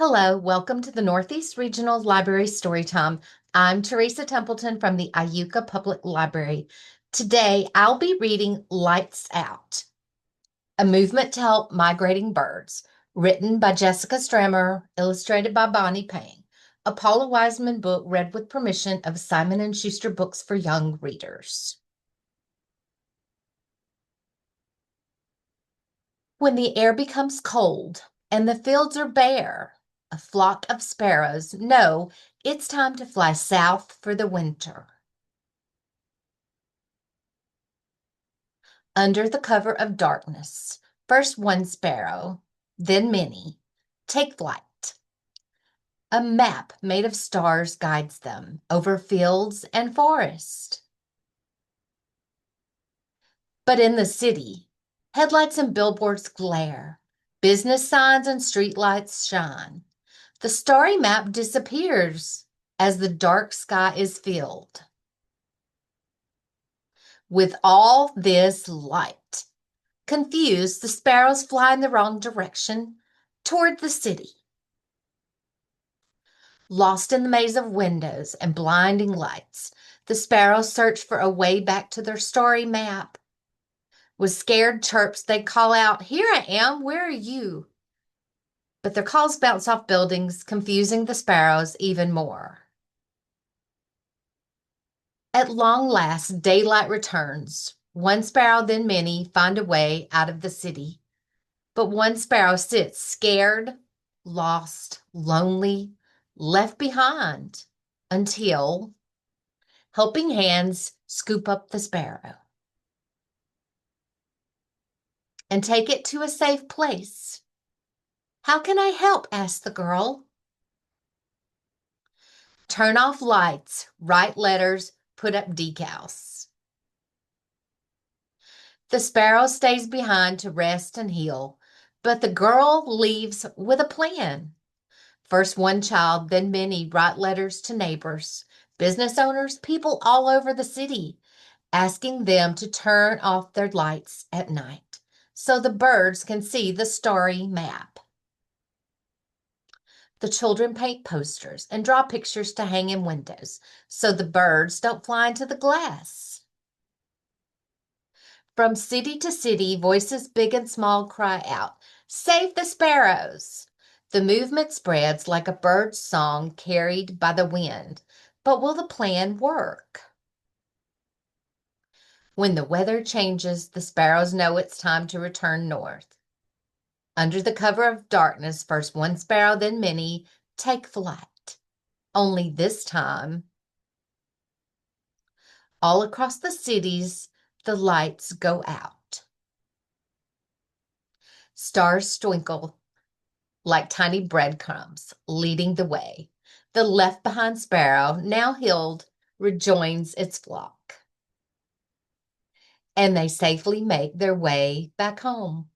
Hello, welcome to the Northeast Regional Library Storytime. I'm Teresa Templeton from the Iuka Public Library. Today, I'll be reading Lights Out, A Movement to Help Migrating Birds, written by Jessica Stremer, illustrated by Bonnie Payne. A Paula Wiseman book read with permission of Simon & Schuster Books for Young Readers. When the air becomes cold and the fields are bare, a flock of sparrows know it's time to fly south for the winter. Under the cover of darkness, first one sparrow, then many, take flight. A map made of stars guides them over fields and forest. But in the city, headlights and billboards glare, business signs and streetlights shine. The starry map disappears as the dark sky is filled with all this light. Confused, the sparrows fly in the wrong direction toward the city. Lost in the maze of windows and blinding lights, the sparrows search for a way back to their starry map. With scared chirps, they call out, "Here I am, where are you?" But their calls bounce off buildings, confusing the sparrows even more. At long last, daylight returns. One sparrow, then many, find a way out of the city. But one sparrow sits scared, lost, lonely, left behind, until helping hands scoop up the sparrow and take it to a safe place. "How can I help?" asked the girl. "Turn off lights, write letters, put up decals." The sparrow stays behind to rest and heal, but the girl leaves with a plan. First one child, then many write letters to neighbors, business owners, people all over the city, asking them to turn off their lights at night so the birds can see the starry map. The children paint posters and draw pictures to hang in windows so the birds don't fly into the glass. From city to city, voices big and small cry out, "Save the sparrows!" The movement spreads like a bird's song carried by the wind. But will the plan work? When the weather changes, the sparrows know it's time to return north. Under the cover of darkness, first one sparrow, then many, take flight. Only this time, all across the cities, the lights go out. Stars twinkle like tiny breadcrumbs, leading the way. The left-behind sparrow, now healed, rejoins its flock. And they safely make their way back home.